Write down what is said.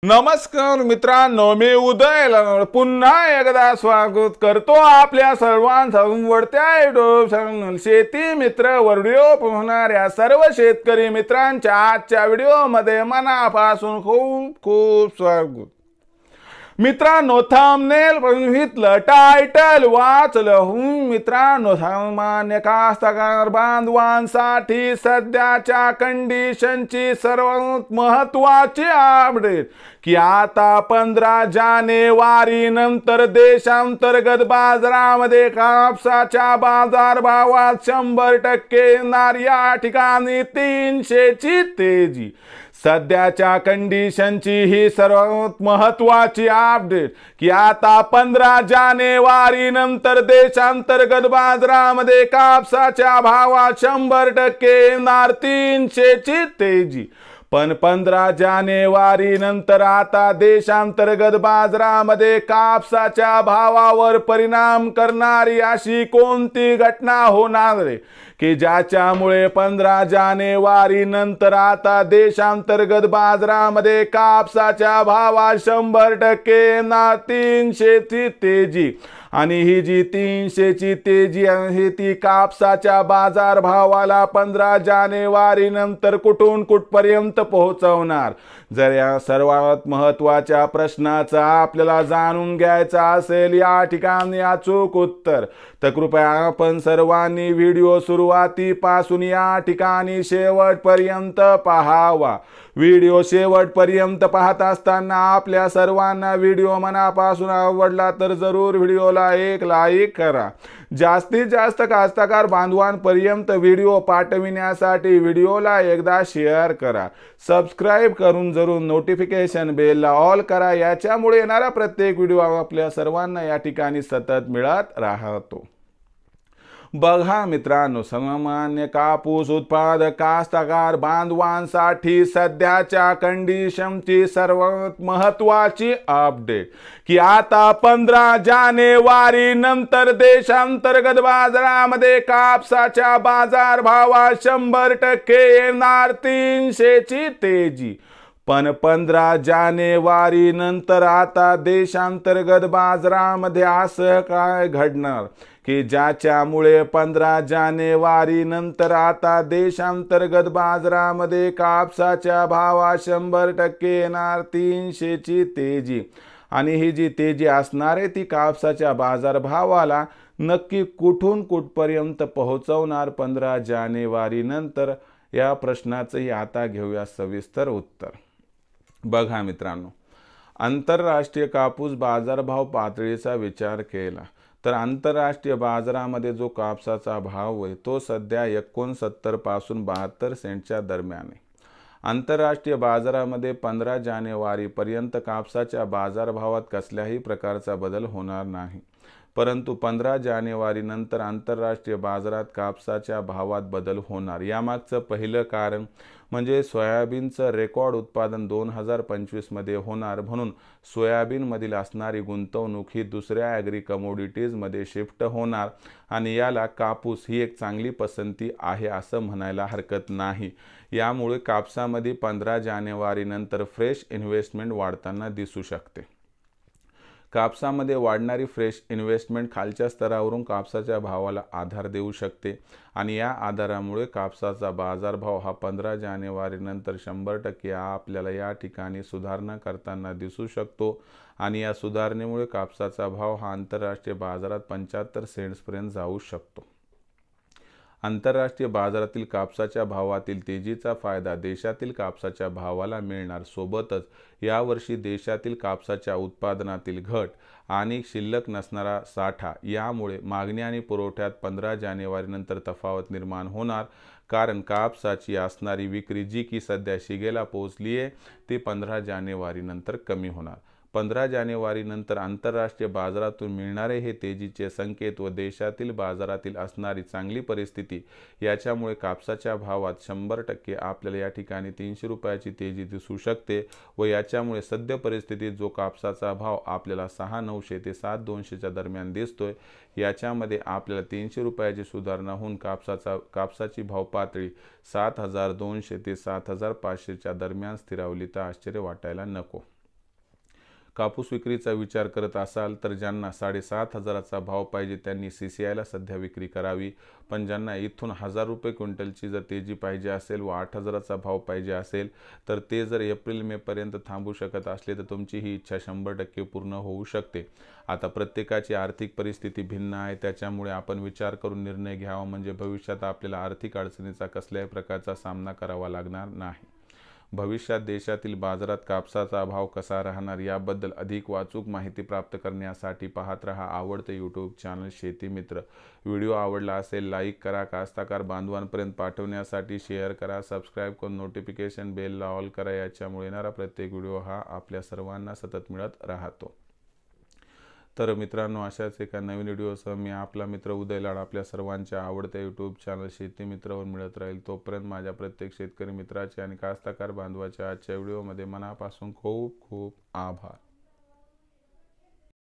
नमस्कार मित्रांनो, मी उदय पुन्हा एकदा स्वागत करतो आपल्या सर्वांचं वडत्या युट्यूब चॅनल शेती मित्र व्हिडिओ पाहणाऱ्या सर्व शेतकरी मित्रांच्या आजच्या व्हिडिओमध्ये मनापासून खूप खूप स्वागत। मित्रांनो, थंबनेल बघितलं, टायटल वाचलं, मित्रांनो सामान्य कास्तकार बांधवांसाठी सध्याच्या कंडिशनची सर्वात महत्त्वाची अपडेट की आता 15 जानेवारी नंतर देशांतर्गत बाजारामध्ये कापसाच्या बाजारभावात 100% येणार। या ठिकाणी 300 ची तेजी। सध्याच्या कंडिशनची ही सर्वात महत्त्वाची अपडेट की आता 15 जानेवारी नंतर देशांतर्गत बाजारामध्ये कापसाच्या भावात 100% येणार 300 ची तेजी। पण 15 जानेवारी नंतर आता देशांतर्गत बाजारामध्ये कापसाच्या भावावर परिणाम करणारी अशी कोणती घटना होणार आहे की ज्याच्यामुळे 15 जानेवारी नंतर आता देशांतर्गत बाजारामध्ये कापसाच्या भावात 100% येणार 300 ची तेजी। आणि ही जी 300 ची तेजी आहे ती कापसाच्या बाजार भावाला 15 जानेवारी नंतर कुठून कुठपर्यंत पोहोचवणार। जर या सर्वात महत्त्वाच्या प्रश्नाचा आपल्याला जाणून घ्यायचा असेल या ठिकाणी अचूक उत्तर, तर कृपया आपण सर्वांनी व्हिडिओ सुरुवातीपासून या ठिकाणी शेवटपर्यंत पाहावा। व्हिडिओ शेवटपर्यंत पाहत असताना आपल्या सर्वांना व्हिडिओ मनापासून आवडला तर जरूर व्हिडिओला एक लाईक करा। जास्तीत जास्त कास्तकार बांधवांपर्यंत व्हिडिओ पाठविण्यासाठी व्हिडिओला एकदा शेअर करा। सबस्क्राइब करून जरूर नोटिफिकेशन बेलला ऑल करा, याच्यामुळे येणारा प्रत्येक व्हिडिओ आपल्या सर्वांना या ठिकाणी सतत मिळत राहतो। बघा मित्रांनो, सामान्य कापूस उत्पादक कास्तकार बांधवांसाठी सध्याच्या कंडिशनची सर्वात महत्त्वाची अपडेट की आता 15 जानेवारी नंतर देशांतर्गत बाजारामध्ये कापसाच्या बाजार भावात 100% येणार 300 ची तेजी। पण 15 जानेवारी नंतर आता देशांतर्गत बाजारामध्ये असं काय घडणार की ज्याच्यामुळे 15 जानेवारी नंतर आता देशांतर्गत बाजारामध्ये कापसाच्या भावात 100% येणार 300 ची तेजी। आणि ही जी तेजी असणार आहे ती कापसाच्या बाजारभावाला नक्की कुठून कुठपर्यंत पोहोचवणार 15 जानेवारी नंतर, या प्रश्नाचंही आता घेऊया सविस्तर उत्तर। बघा मित्रांनो, आंतरराष्ट्रीय कापूस बाजारभाव पातळीचा विचार केला तर आंतरराष्ट्रीय बाजारामध्ये जो कापसाचा भाव आहे तो सध्या 69 पासून 72 सेंटच्या दरम्यान आहे। आंतरराष्ट्रीय बाजारामध्ये 15 जानेवारी पर्यंत कापसाच्या बाजारभावात कसल्याही प्रकारचा बदल होणार नाही, परंतु 15 जानेवारी नंतर आंतरराष्ट्रीय बाजारात कापसाच्या भावात बदल होणार। यामागचं पहिलं कारण म्हणजे सोयाबीनचं रेकॉर्ड उत्पादन 2025 मध्ये होणार, म्हणून सोयाबीनमधील असणारी गुंतवणूक ही दुसऱ्या ॲग्री कमोडिटीजमध्ये शिफ्ट होणार आणि याला कापूस ही एक चांगली पसंती आहे असं म्हणायला हरकत नाही। यामुळे कापसामध्ये 15 जानेवारी नंतर फ्रेश इन्व्हेस्टमेंट वाढताना दिसू शकते। कापसामध्ये वाढणारी फ्रेश इन्व्हेस्टमेंट खालच्या स्तरावरून कापसाच्या भावाला आधार देऊ शकते आणि या आधारामुळे कापसाचा बाजारभाव हा 15 जानेवारी नंतर 100% आपल्याला या ठिकाणी सुधारणा करताना दिसू शकतो आणि या सुधारणेमुळे कापसाचा भाव हा आंतरराष्ट्रीय बाजारात 75 सेंट्सपर्यंत जाऊ शकतो। आंतरराष्ट्रीय बाजारातील कापसाच्या भावातील तेजीचा फायदा देशातील कापसाच्या भावाला मिळणार। सोबतच यावर्षी देशातील कापसाच्या उत्पादनातील घट आणि शिल्लक नसणारा साठा यामुळे मागणी आणि पुरवठ्यात 15 जानेवारी नंतर तफावत निर्माण होणार, कारण कापसाची असणारी विक्री जी की सध्या शिगेला पोहोचली आहे ती 15 जानेवारी नंतर कमी होणार। 15 जानेवारी नंतर आंतरराष्ट्रीय बाजारातून मिळणारे हे तेजीचे संकेत व देशातील बाजारातील असणारी चांगली परिस्थिती याच्यामुळे कापसाच्या भावात 100% आपल्याला या ठिकाणी 300 रुपयाची तेजी दिसू शकते व याच्यामुळे सद्य परिस्थितीत जो कापसाचा भाव आपल्याला 6,900 ते 7,200च्या दरम्यान दिसतोय, याच्यामध्ये आपल्याला 300 रुपयाची सुधारणा होऊन कापसाची भाव पातळी 7,200 ते 7,500च्या दरम्यान स्थिरावली तर आश्चर्य वाटायला नको। कापूस विक्रीचा विचार करत असाल तर ज्यांना 7,500चा भाव पाहिजे त्यांनी CCIला सध्या विक्री करावी, पण ज्यांना इथून 1000 रुपये क्विंटलची जर तेजी पाहिजे असेल व 8,000चा भाव पाहिजे असेल तर ते जर एप्रिल मे पर्यंत थांबू शकत असले तर तुमची ही इच्छा 100% पूर्ण होऊ शकते। आता प्रत्येकाची आर्थिक परिस्थिती भिन्न आहे, त्याच्यामुळे आपण विचार करून निर्णय घ्यावा, म्हणजे भविष्यात आपल्याला आर्थिक अडचणीचा कसल्याही प्रकारचा सामना करावा लागणार नाही। भविष्यात देशातील बाजारात कापसाचा भाव कसा राहणार याबद्दल अधिक अचूक माहिती प्राप्त करण्यासाठी पाहत रहा आवडते यूट्यूब चॅनल शेती मित्र। व्हिडिओ आवडला असेल लाईक करा, कास्तकार बांधवांपर्यंत पाठवण्यासाठी शेअर करा, सबस्क्राईब करून नोटिफिकेशन बेलला ऑल करा, याच्यामुळे येणारा प्रत्येक व्हिडिओ हा आपल्या सर्वांना सतत मिळत राहतो। तर मित्रांनो, अशाच एका नवीन व्हिडिओसह मी आपला मित्र उदय लाड आपल्या सर्वांच्या आवडत्या यूट्यूब चॅनल शेती मित्रावर मिळत राहील। तोपर्यंत माझ्या प्रत्येक शेतकरी मित्राचे आणि कास्तकार बांधवाच्या आजच्या व्हिडिओमध्ये मनापासून खूप खूप आभार।